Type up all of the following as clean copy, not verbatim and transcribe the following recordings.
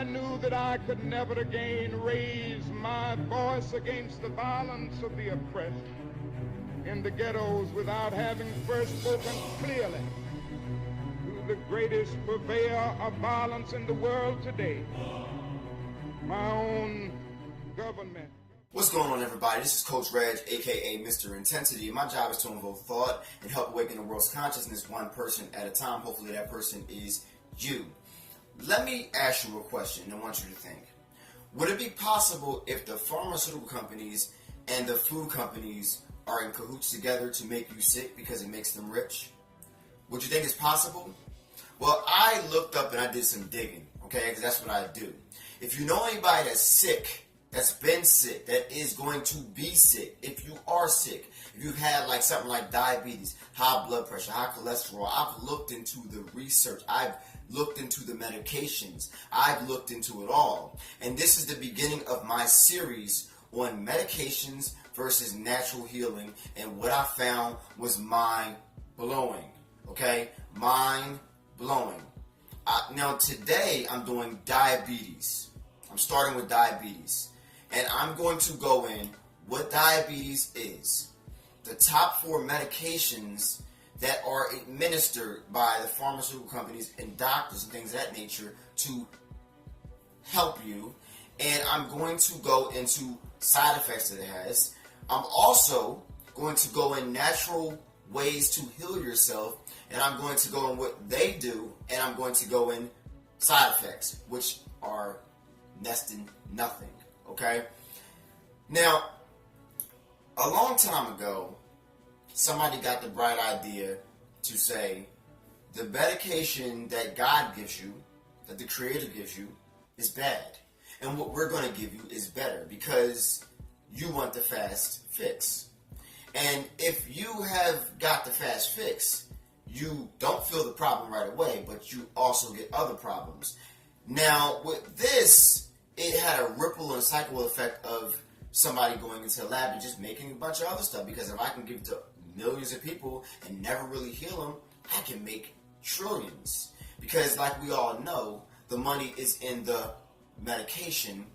I knew that I could never again raise my voice against the violence of the oppressed in the ghettos without having first spoken clearly to the greatest purveyor of violence in the world today, my own government. What's going on, everybody? This is Coach Reg, aka Mr. Intensity. My job is to invoke thought and help awaken the world's consciousness one person at a time. Hopefully that person is you. Let me ask you a question and I want you to think. Would it be possible if the pharmaceutical companies and the food companies are in cahoots together to make you sick because it makes them rich? Would you think it's possible? Well, I looked up and I did some digging, okay, because that's what I do. If you know anybody that's sick, that's been sick, that is going to be sick, if you are sick, if you've had like something like diabetes, high blood pressure, high cholesterol, I've looked into the research, I've looked into the medications, I've looked into it all. And this is the beginning of my series on medications versus natural healing, and what I found was mind-blowing, okay? Mind-blowing. Now today I'm doing diabetes. I'm starting with diabetes. And I'm going to go in what diabetes is, the top 4 medications that are administered by the pharmaceutical companies and doctors and things of that nature to help you. And I'm going to go into side effects that it has. I'm also going to go in natural ways to heal yourself, and I'm going to go in what they do, and I'm going to go in side effects, which are next to nothing. Okay? Now, a long time ago, somebody got the bright idea to say the medication that God gives you, that the Creator gives you, is bad. And what we're going to give you is better because you want the fast fix. And if you have got the fast fix, you don't feel the problem right away, but you also get other problems. Now, with this, it had a ripple and cycle effect of somebody going into the lab and just making a bunch of other stuff. Because if I can give it to millions of people and never really heal them, I can make trillions. Because like we all know, the money is in the medication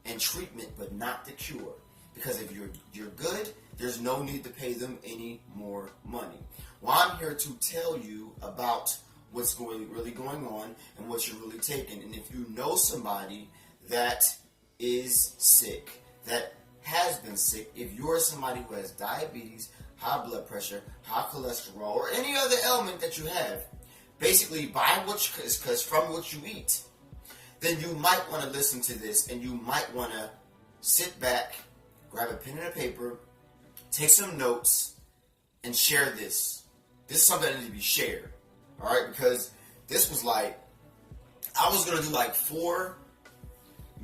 and treatment, but not the cure. Because if you're good, there's no need to pay them any more money. Well, I'm here to tell you about what's really going on and what you're really taking. And if you know somebody that is sick, that has been sick, if you're somebody who has diabetes, high blood pressure, high cholesterol, or any other ailment that you have, basically because from what you eat, then you might want to listen to this, and you might want to sit back, grab a pen and a paper, take some notes, and share this. This is something that needs to be shared, all right? Because this was like, I was going to do like 4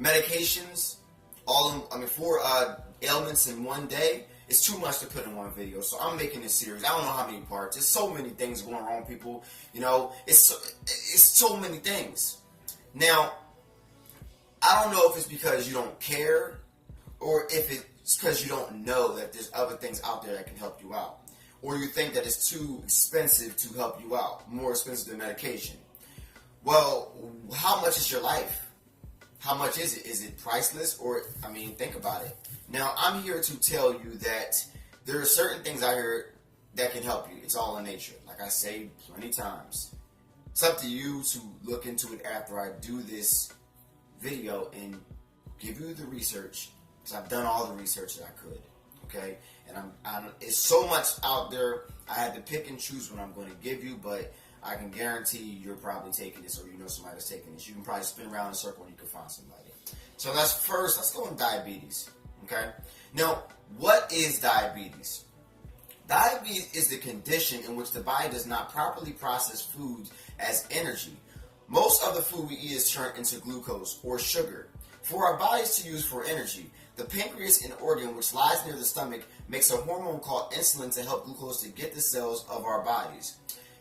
medications, 4 ailments in one day. It's too much to put in one video, so I'm making this series. I don't know how many parts. There's so many things going wrong, people. You know, it's so many things. Now, I don't know if it's because you don't care, or if it's because you don't know that there's other things out there that can help you out, or you think that it's too expensive to help you out, more expensive than medication. Well, how much is your life? How much is it? Is it priceless? Or, think about it. Now, I'm here to tell you that there are certain things out here that can help you. It's all in nature. Like I say plenty times. It's up to you to look into it after I do this video and give you the research. Because I've done all the research that I could. Okay? And it's so much out there. I had to pick and choose what I'm going to give you, but I can guarantee you're probably taking this, or you know somebody that's taking this. You can probably spin around in a circle and you can find somebody. So let's go on diabetes. Okay? Now, what is diabetes? Diabetes is the condition in which the body does not properly process foods as energy. Most of the food we eat is turned into glucose or sugar for our bodies to use for energy. The pancreas, an organ which lies near the stomach, makes a hormone called insulin to help glucose to get the cells of our bodies.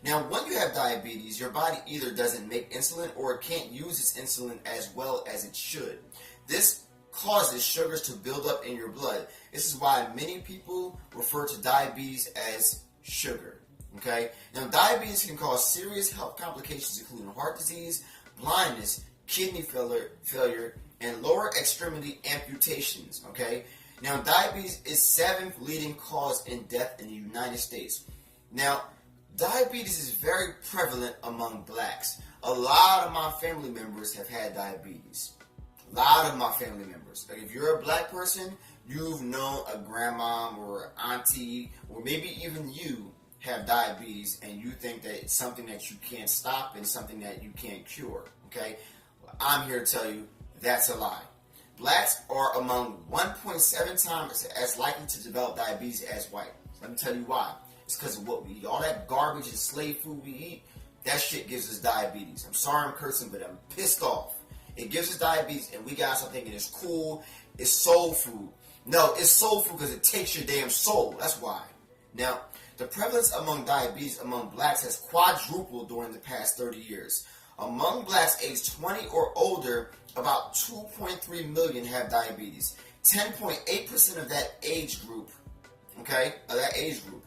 Now, when you have diabetes, your body either doesn't make insulin or it can't use its insulin as well as it should. This causes sugars to build up in your blood. This is why many people refer to diabetes as sugar. Okay? Now, diabetes can cause serious health complications including heart disease, blindness, kidney failure, and lower extremity amputations, okay? Now, diabetes is 7th leading cause in death in the United States. Now, diabetes is very prevalent among blacks. A lot of my family members have had diabetes. A lot of my family members. Like, if you're a black person, you've known a grandma or auntie, or maybe even you have diabetes, and you think that it's something that you can't stop and something that you can't cure, okay? I'm here to tell you that's a lie. Blacks are among 1.7 times as likely to develop diabetes as white. Let me tell you why. It's because of what we eat. All that garbage and slave food we eat, that shit gives us diabetes. I'm sorry I'm cursing, but I'm pissed off. It gives us diabetes, and we got something thinking it's cool, it's soul food. No, it's soul food because it takes your damn soul. That's why. Now, the prevalence among diabetes among blacks has quadrupled during the past 30 years. Among blacks aged 20 or older, about 2.3 million have diabetes. 10.8% of that age group, okay, of that age group.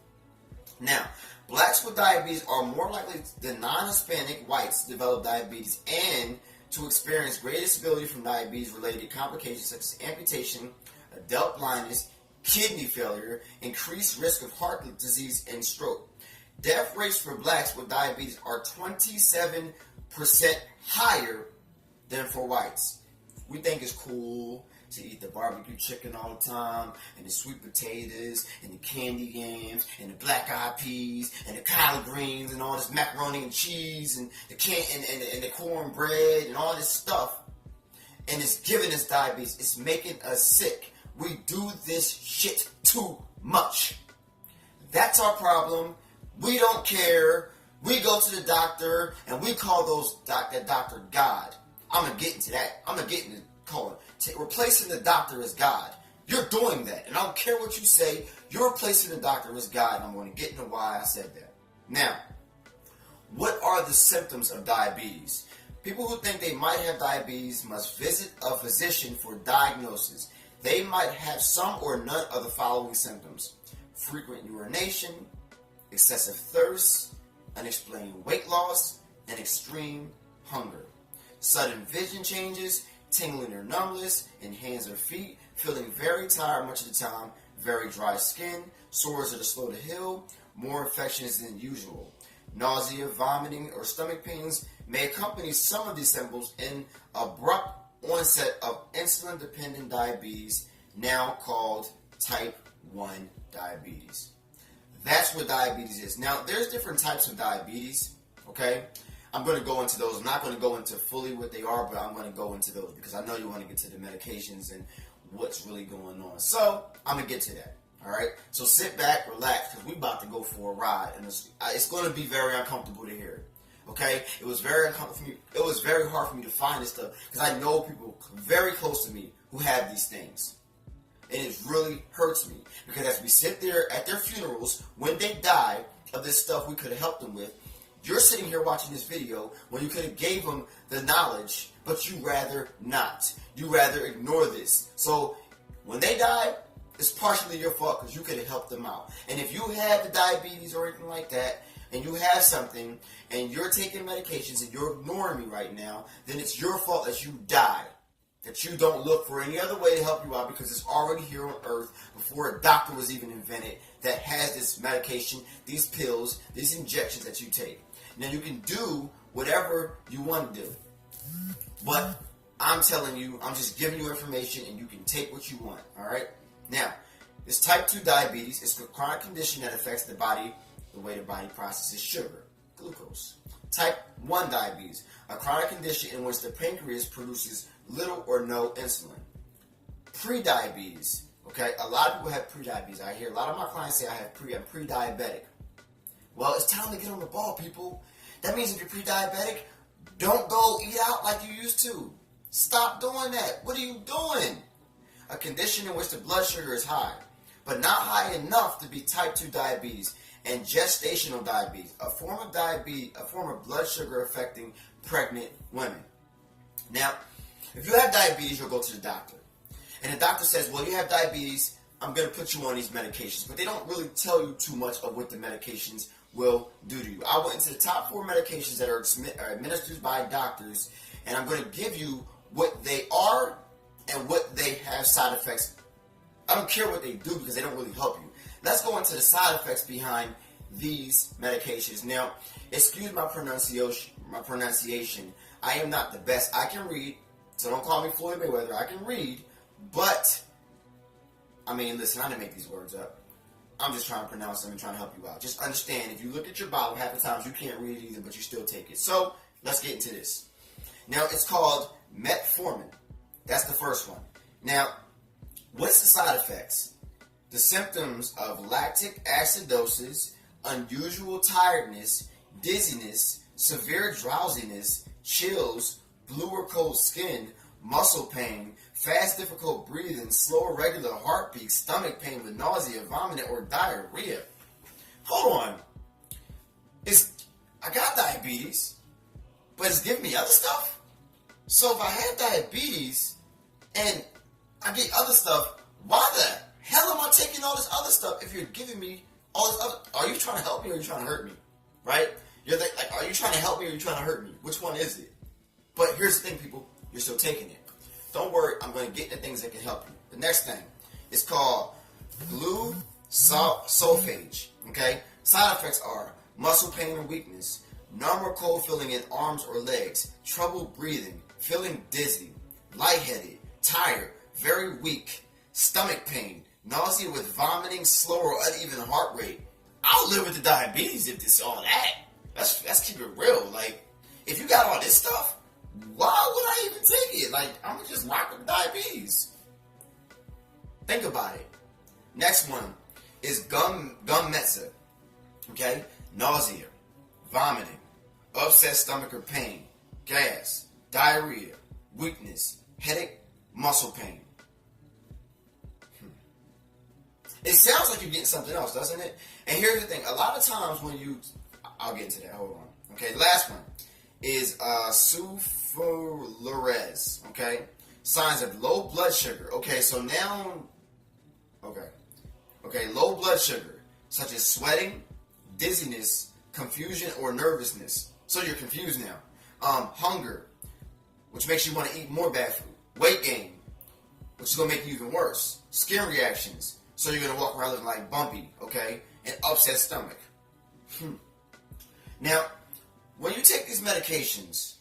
Now, blacks with diabetes are more likely than non-Hispanic whites to develop diabetes and to experience greater disability from diabetes-related complications such as amputation, adult blindness, kidney failure, increased risk of heart disease, and stroke. Death rates for blacks with diabetes are 27% higher than for whites. We think it's cool to eat the barbecue chicken all the time, and the sweet potatoes, and the candy yams, and the black eyed peas, and the collard greens, and all this macaroni and cheese, and the cornbread, and all this stuff. And it's giving us diabetes. It's making us sick. We do this shit too much. That's our problem. We don't care. We go to the doctor, and we call that doctor God. I'm going to get into that. I'm going to get into calling. Replacing the doctor as God. You're doing that. And I don't care what you say. You're replacing the doctor as God. And I'm going to get into why I said that. Now, what are the symptoms of diabetes? People who think they might have diabetes must visit a physician for diagnosis. They might have some or none of the following symptoms: frequent urination, excessive thirst, unexplained weight loss, and extreme hunger. Sudden vision changes, tingling or numbness in hands or feet, feeling very tired much of the time, very dry skin, sores that are slow to heal, more infections than usual. Nausea, vomiting, or stomach pains may accompany some of these symptoms in abrupt onset of insulin-dependent diabetes, now called type 1 diabetes. That's what diabetes is. Now, there's different types of diabetes, okay? I'm going to go into those. I'm not going to go into fully what they are, but I'm going to go into those because I know you want to get to the medications and what's really going on. So, I'm going to get to that, all right? So, sit back, relax, because we're about to go for a ride, and it's going to be very uncomfortable to hear. Okay, it was very uncomfortable for me. It was very hard for me to find this stuff because I know people very close to me who have these things, and it really hurts me because as we sit there at their funerals when they die of this stuff we could have helped them with, you're sitting here watching this video when you could have gave them the knowledge, but you rather not. You rather ignore this. So when they die, it's partially your fault because you could have helped them out. And if you have the diabetes or anything like that, and you have something, and you're taking medications, and you're ignoring me right now, then it's your fault that you died. That you don't look for any other way to help you out because it's already here on earth before a doctor was even invented that has this medication, these pills, these injections that you take. Now you can do whatever you want to do. But I'm telling you, I'm just giving you information and you can take what you want, alright? Now, this type 2 diabetes is a chronic condition that affects the body, the way the body processes sugar, glucose. Type 1 diabetes, a chronic condition in which the pancreas produces little or no insulin. Pre-diabetes, okay? A lot of people have pre-diabetes. I hear a lot of my clients say I'm pre-diabetic. Well, it's time to get on the ball, people. That means if you're pre-diabetic, don't go eat out like you used to. Stop doing that. What are you doing? A condition in which the blood sugar is high, but not high enough to be type 2 diabetes. And gestational diabetes, a form of blood sugar affecting pregnant women. Now, if you have diabetes, you'll go to the doctor. And the doctor says, well, you have diabetes, I'm going to put you on these medications. But they don't really tell you too much of what the medications will do to you. I went into the top 4 medications that are administered by doctors and I'm going to give you what they are and what they have side effects. I don't care what they do because they don't really help you. Let's go into the side effects behind these medications. Now, excuse my pronunciation. I am not the best. I can read, so don't call me Floyd Mayweather. I can read, but I mean, listen, I didn't make these words up. I'm just trying to pronounce them and trying to help you out. Just understand, if you look at your Bible, half the times you can't read it either, but you still take it. So, let's get into this. Now, it's called METFORMIN. That's the first one. Now, what's the side effects? The symptoms of lactic acidosis, unusual tiredness, dizziness, severe drowsiness, chills, blue or cold skin, muscle pain, fast difficult breathing, slow irregular heartbeat, stomach pain with nausea, vomiting, or diarrhea. Hold on. I got diabetes, but it's giving me other stuff? So if I had diabetes and I get other stuff, why the hell am I taking all this other stuff if you're giving me all this other? Are you trying to help me or are you trying to hurt me? Right? You're like, are you trying to help me or are you trying to hurt me? Which one is it? But here's the thing, people. You're still taking it. Don't worry. I'm going to get the things that can help you. The next thing is called GLUCOPHAGE. Okay? Side effects are muscle pain and weakness, numb or cold feeling in arms or legs, trouble breathing, feeling dizzy, lightheaded, tired, very weak, stomach pain, nausea with vomiting, slow or uneven heart rate. I'll live with the diabetes if it's all that. Let's keep it real. Like, if you got all this stuff, why would I even take it? Like, I'm gonna just rock with diabetes. Think about it. Next one is gummetza. Okay? Nausea, vomiting, upset stomach or pain, gas, diarrhea, weakness, headache, muscle pain. It sounds like you're getting something else, doesn't it? And here's the thing. A lot of times when I'll get into that. Hold on. Okay, last one is sulfurylase. Okay? Signs of low blood sugar. Okay, so now, okay, low blood sugar, such as sweating, dizziness, confusion, or nervousness. So you're confused now. Hunger, which makes you want to eat more bad food. Weight gain, which is going to make you even worse. Skin reactions, so you're going to walk around looking like bumpy, okay? And upset stomach. Now, when you take these medications,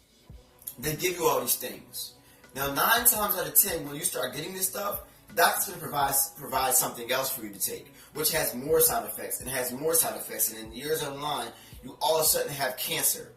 they give you all these things. Now, 9 times out of 10, when you start getting this stuff, the doctor's going to provide something else for you to take, which has more side effects, and has more side effects, and in years down the line, you all of a sudden have cancer.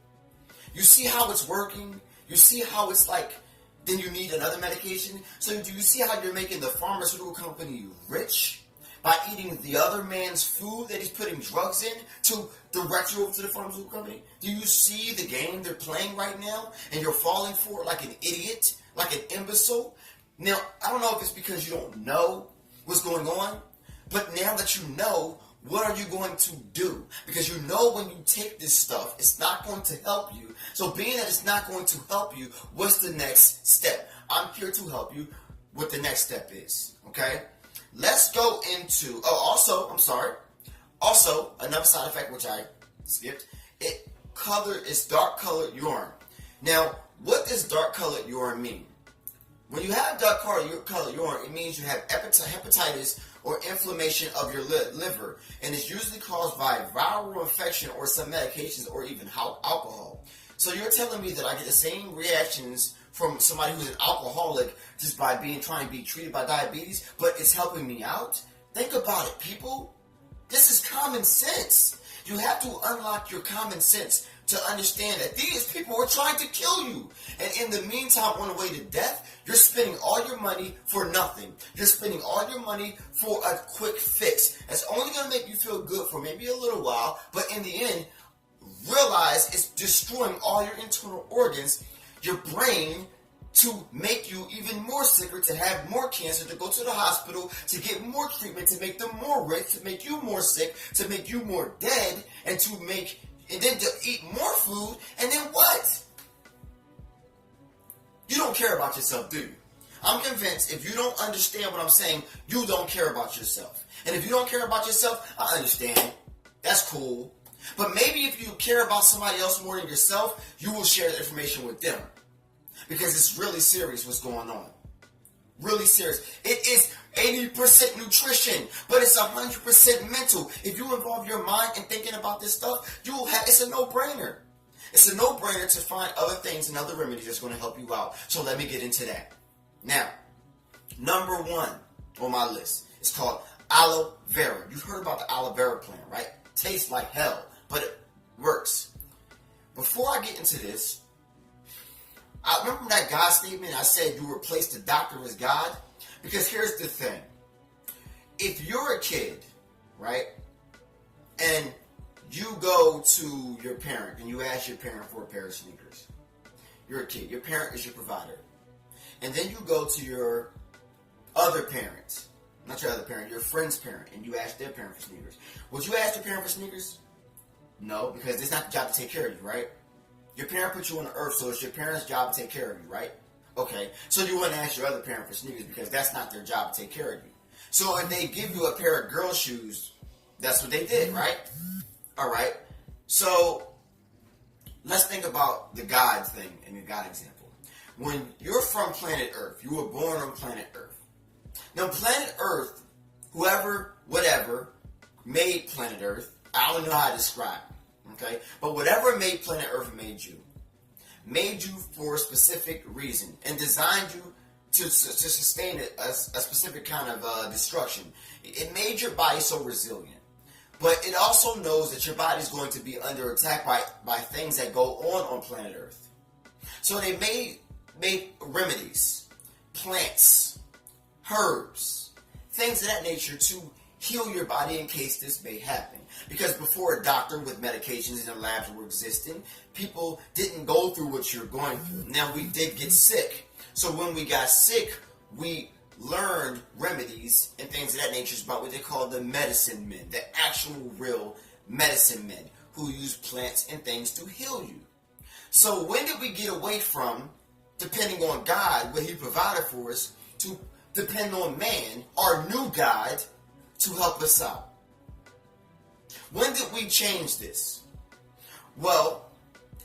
You see how it's working? You see how it's like, then you need another medication? So do you see how you're making the pharmaceutical company rich? By eating the other man's food that he's putting drugs in to direct you over to the pharmaceutical company? Do you see the game they're playing right now? And you're falling for it like an idiot, like an imbecile? Now, I don't know if it's because you don't know what's going on, but now that you know, what are you going to do? Because you know when you take this stuff, it's not going to help you. So being that it's not going to help you, what's the next step? I'm here to help you what the next step is, okay? Let's go into, also, another side effect, which I skipped, it's dark colored urine. Now, what does dark colored urine mean? When you have dark colored urine, it means you have hepatitis or inflammation of your liver, and it's usually caused by viral infection or some medications or even alcohol. So you're telling me that I get the same reactions from somebody who's an alcoholic just by trying to be treated by diabetes, but it's helping me out? Think about it, people. This is common sense. You have to unlock your common sense to understand that these people are trying to kill you. And in the meantime, on the way to death, you're spending all your money for nothing. You're spending all your money for a quick fix. That's only going to make you feel good for maybe a little while, but in the end, realize it's destroying all your internal organs, your brain, to make you even more sicker, to have more cancer, to go to the hospital, to get more treatment, to make them more rich, to make you more sick, to make you more dead, and then to eat more food, and then what? You don't care about yourself, do you? I'm convinced if you don't understand what I'm saying, you don't care about yourself. And if you don't care about yourself, I understand. That's cool. But maybe if you care about somebody else more than yourself, you will share the information with them. because it's really serious what's going on. Really serious. It is 80% nutrition, but it's 100% mental. If you involve your mind in thinking about this stuff, it's a no-brainer. It's a no-brainer to find other things and other remedies that's going to help you out. So let me get into that. Now, number 1 on my list is called aloe vera. You've heard about the aloe vera plant, right? Tastes like hell, but it works. Before I get into this, I remember that God statement I said you replace the doctor as God? Because here's the thing. If you're a kid, right, and you go to your parent and you ask your parent for a pair of sneakers. You're a kid. Your parent is your provider. And then you go to your other parent, not your other parent, your friend's parent, and you ask their parent for sneakers. Would you ask your parent for sneakers? No, because it's not the job to take care of you, right? Your parent put you on the earth, so it's your parent's job to take care of you, right? Okay, so you wouldn't ask your other parent for sneakers because that's not their job to take care of you. So if they give you a pair of girl shoes, that's what they did, right? All right, so let's think about the God thing and the God example. When you're from planet Earth, you were born on planet Earth. Now, planet Earth, whoever, whatever, made planet Earth, I don't know how to describe it, okay? But whatever made planet Earth made you for a specific reason and designed you to sustain a specific kind of destruction. It made your body so resilient. But it also knows that your body is going to be under attack by things that go on planet Earth. So they made remedies, plants, herbs, things of that nature to heal your body in case this may happen. Because before a doctor with medications and labs were existing, people didn't go through what you're going through. Now, we did get sick. So when we got sick, we learned remedies and things of that nature about what they call the medicine men, the actual real medicine men who use plants and things to heal you. So when did we get away from depending on God, what he provided for us, to depend on man, our new God, to help us out? When did we change this? Well,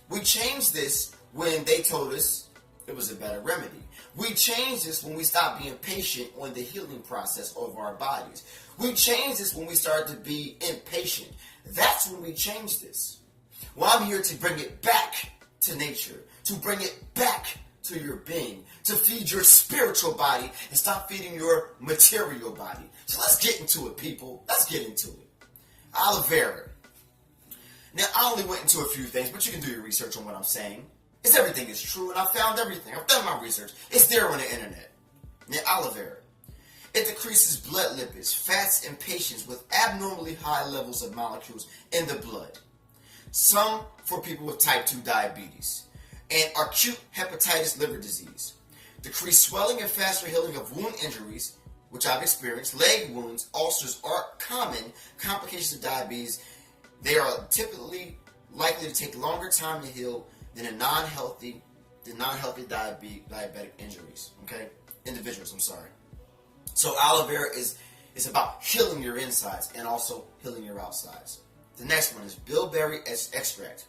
we changed this when they told us it was a better remedy. We changed this when we stopped being patient on the healing process of our bodies. We changed this when we started to be impatient. That's when we changed this. Well, I'm here to bring it back to nature, to bring it back to your being, to feed your spiritual body and stop feeding your material body. So let's get into it, people. Let's get into it. Aloe vera. Now, I only went into a few things, but you can do your research on what I'm saying. It's everything is true, and I found everything. I've done my research. It's there on the internet. Now, aloe vera. It decreases blood lipids, fats, and patients with abnormally high levels of molecules in the blood. Some for people with type 2 diabetes and acute hepatitis liver disease. Decreased swelling and faster healing of wound injuries, which I've experienced. Leg wounds, ulcers are common complications of diabetes. They are typically likely to take longer time to heal than the non-healthy diabetic injuries. Okay, individuals. I'm sorry. So aloe vera is about healing your insides and also healing your outsides. The next one is bilberry extract.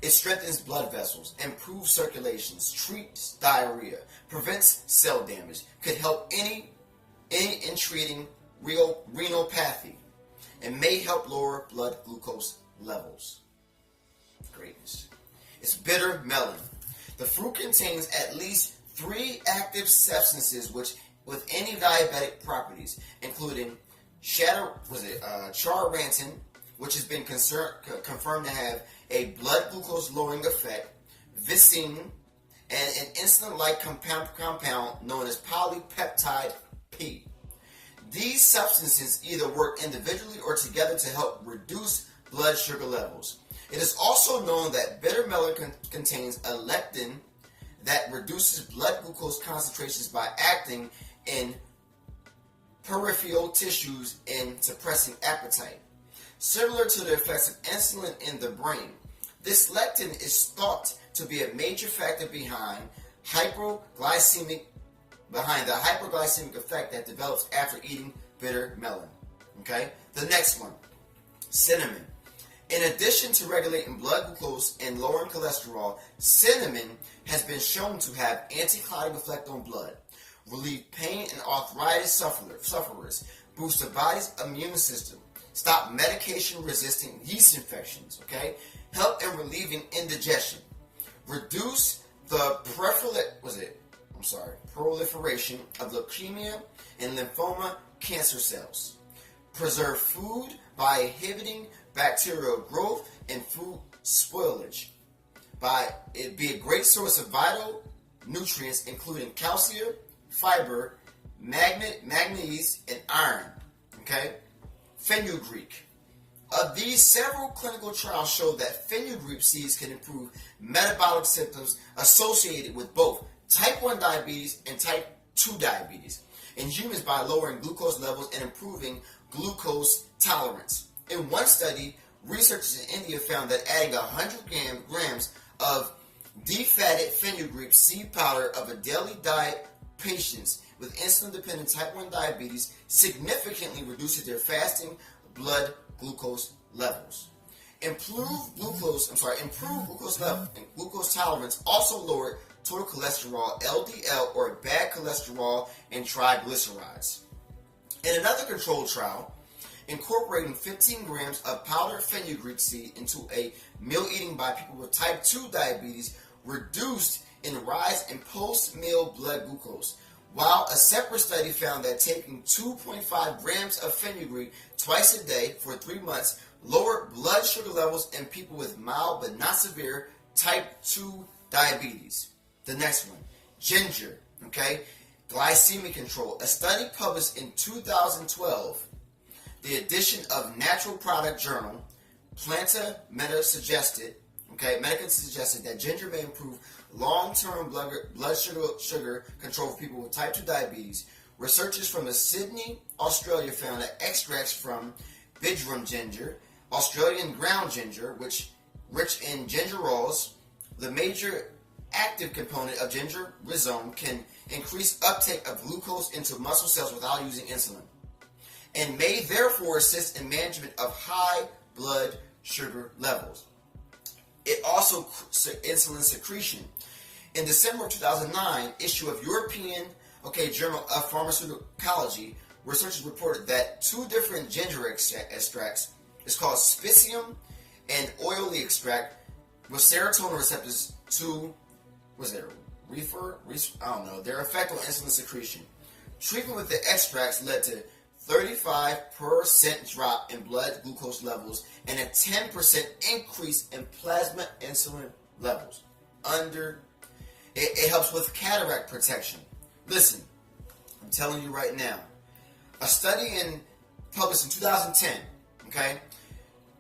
It strengthens blood vessels, improves circulations, treats diarrhea, prevents cell damage, could help any in treating renopathy, and may help lower blood glucose levels. Greatness. It's bitter melon. The fruit contains at least 3 active substances with anti-diabetic properties, including charantin, which has been confirmed to have a blood glucose lowering effect, vicine, and an insulin-like compound known as polypeptide P. These substances either work individually or together to help reduce blood sugar levels. It is also known that bitter melon contains a lectin that reduces blood glucose concentrations by acting in peripheral tissues and suppressing appetite. Similar to the effects of insulin in the brain, this lectin is thought to be a major factor behind the hyperglycemic effect that develops after eating bitter melon. Okay? The next one, cinnamon. In addition to regulating blood glucose and lowering cholesterol, cinnamon has been shown to have anti-clotting effect on blood, relieve pain and arthritis sufferers, boost the body's immune system, stop medication-resistant yeast infections, okay? Help in relieving indigestion, reduce the proliferation of leukemia and lymphoma cancer cells, preserve food by inhibiting bacterial growth and food spoilage, by it be a great source of vital nutrients including calcium, fiber, manganese, and iron. Okay? Fenugreek. Of these, several clinical trials show that fenugreek seeds can improve metabolic symptoms associated with both type 1 diabetes and type 2 diabetes in humans by lowering glucose levels and improving glucose tolerance. In one study, researchers in India found that adding 100 grams of defatted fenugreek seed powder of a daily diet patients with insulin-dependent type 1 diabetes significantly reduces their fasting blood glucose levels. Improved glucose level and glucose tolerance also lowered total cholesterol, LDL, or bad cholesterol, and triglycerides. In another controlled trial, incorporating 15 grams of powdered fenugreek seed into a meal eating by people with type 2 diabetes reduced in rise in post-meal blood glucose, while a separate study found that taking 2.5 grams of fenugreek twice a day for 3 months lowered blood sugar levels in people with mild but not severe type 2 diabetes. The next one, ginger, okay? Glycemic control. A study published in 2012, the edition of Natural Product Journal, Medica suggested that ginger may improve long-term blood sugar control for people with type 2 diabetes. Researchers from Sydney, Australia found that extracts from Bidram ginger, Australian ground ginger, which rich in gingerols, the major active component of ginger rhizome, can increase uptake of glucose into muscle cells without using insulin, and may therefore assist in management of high blood sugar levels. It also insulin secretion. In December of 2009, issue of European Journal of Pharmacology, researchers reported that 2 different ginger extracts, it's called spicium and oily extract, with serotonin receptors to, their effect on insulin secretion. Treatment with the extracts led to 35% drop in blood glucose levels and a 10% increase in plasma insulin levels. It helps with cataract protection. Listen, I'm telling you right now, a study published in 2010, okay,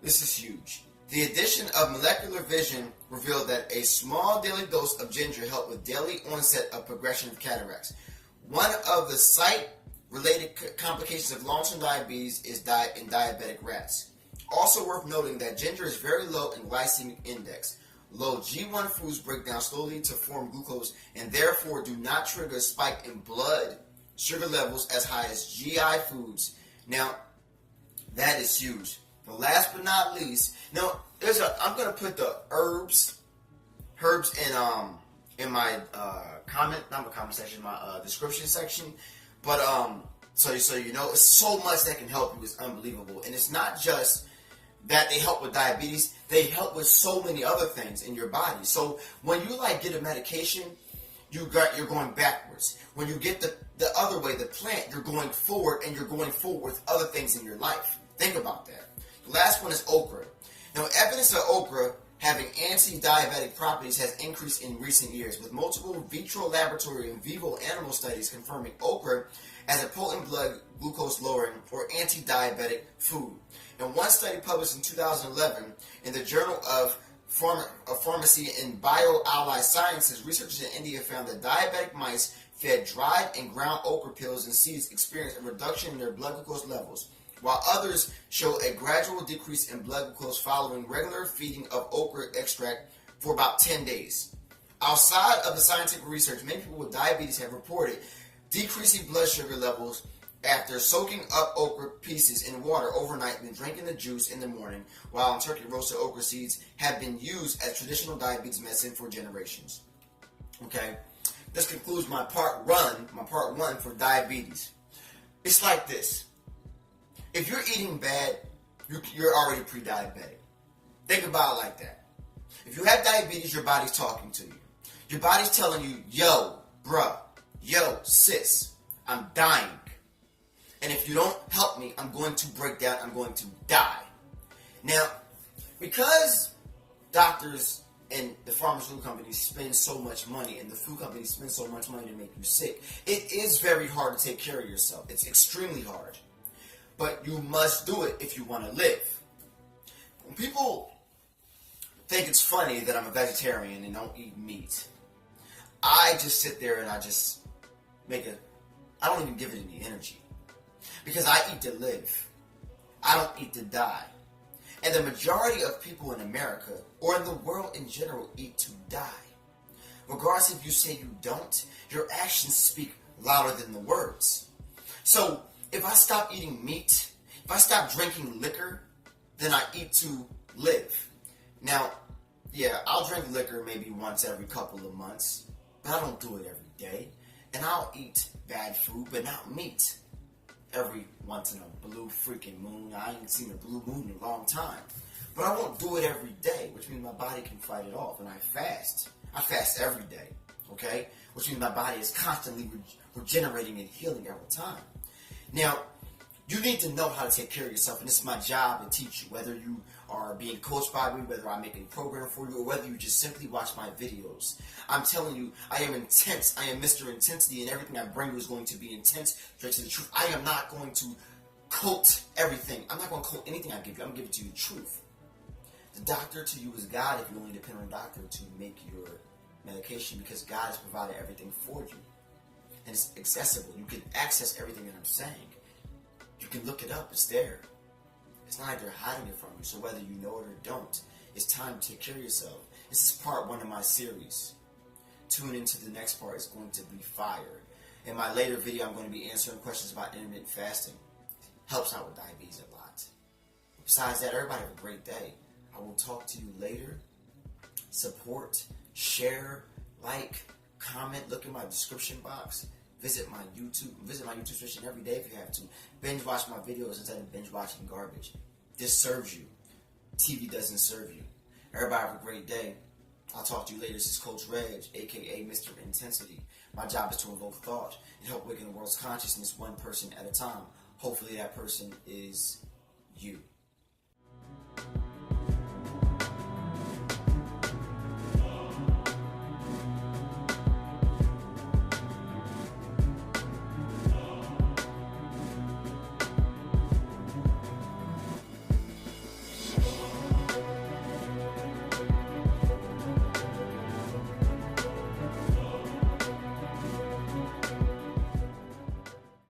this is huge. The addition of molecular vision revealed that a small daily dose of ginger helped with daily onset of progression of cataracts. One of the sight-related complications of long-term diabetes is in diabetic rats. Also worth noting that ginger is very low in glycemic index. Low G1 foods break down slowly to form glucose and therefore do not trigger a spike in blood sugar levels as high as GI foods. Now, that is huge. But last but not least, now I'm gonna put the herbs in my description section. But so you know, it's so much that can help you. It's unbelievable, and it's not just that they help with diabetes. They help with so many other things in your body. So when you get a medication, you're going backwards. When you get the other way, the plant, you're going forward, and you're going forward with other things in your life. Think about that. The last one is okra. Now, evidence of okra having anti-diabetic properties has increased in recent years, with multiple vitro laboratory and vivo animal studies confirming okra as a potent blood glucose lowering or anti-diabetic food. In one study published in 2011 in the Journal of Pharmacy and Bioallied Sciences, researchers in India found that diabetic mice fed dried and ground okra pills and seeds experienced a reduction in their blood glucose levels, while others show a gradual decrease in blood glucose following regular feeding of okra extract for about 10 days. Outside of the scientific research, many people with diabetes have reported decreasing blood sugar levels after soaking up okra pieces in water overnight and drinking the juice in the morning, while in turkey, roasted okra seeds have been used as traditional diabetes medicine for generations. Okay, this concludes my part one for diabetes. It's like this. If you're eating bad, you're already pre-diabetic. Think about it like that. If you have diabetes, your body's talking to you. Your body's telling you, yo, bruh, yo, sis, I'm dying. And if you don't help me, I'm going to break down, I'm going to die. Now, because doctors and the pharmaceutical companies spend so much money and the food companies spend so much money to make you sick, it is very hard to take care of yourself. It's extremely hard. But you must do it if you want to live. When people think it's funny that I'm a vegetarian and don't eat meat, I just sit there and I just I don't even give it any energy. Because I eat to live. I don't eat to die. And the majority of people in America, or in the world in general, eat to die. Regardless if you say you don't, your actions speak louder than the words. So, if I stop eating meat, if I stop drinking liquor, then I eat to live. Now, yeah, I'll drink liquor maybe once every couple of months, but I don't do it every day. And I'll eat bad food, but not meat. Every once in a blue freaking moon. I ain't seen a blue moon in a long time. But I won't do it every day, which means my body can fight it off. And I fast. I fast every day, okay? Which means my body is constantly regenerating and healing all the time. Now, you need to know how to take care of yourself, and this is my job to teach you, whether you are being coached by me, whether I'm making a program for you, or whether you just simply watch my videos. I'm telling you, I am intense. I am Mr. Intensity, and everything I bring you is going to be intense, straight to the truth. I am not going to coat everything. I'm not going to coat anything I give you. I'm going to give it to you the truth. The doctor to you is God if you only depend on a doctor to make your medication, because God has provided everything for you. And it's accessible. You can access everything that I'm saying. You can look it up. It's there. It's not like they're hiding it from you. So whether you know it or don't, it's time to take care of yourself. This is part one of my series. Tune into the next part. It's going to be fire. In my later video, I'm going to be answering questions about intermittent fasting. It helps out with diabetes a lot. Besides that, everybody have a great day. I will talk to you later. Support, share, like, comment, look in my description box. Visit my YouTube station every day if you have to. Binge watch my videos instead of binge watching garbage. This serves you. TV doesn't serve you. Everybody have a great day. I'll talk to you later. This is Coach Reg, aka Mr. Intensity. My job is to invoke thought and help awaken the world's consciousness one person at a time. Hopefully that person is you.